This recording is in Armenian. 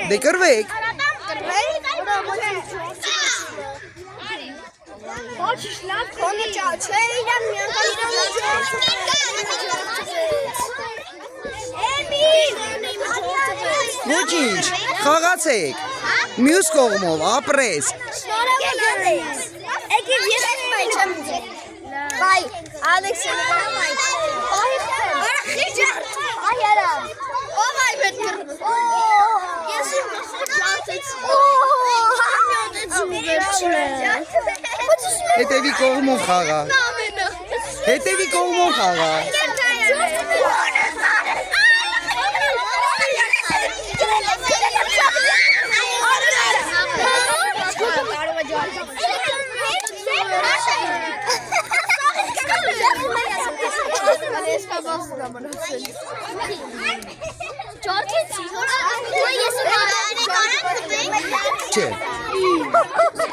Դե կրվեք։ Ոչինչ, խաղացեք։ Մյուս կողմով ապրես։ Եկեք ես այլ չեմ ուզում։ Բայ, Ալեքսը Այ արա։ Ով այ պետք է։ Ես իմ Հետևի կողմով խաղա։ Հետևի կողմով խաղա։ Չէ։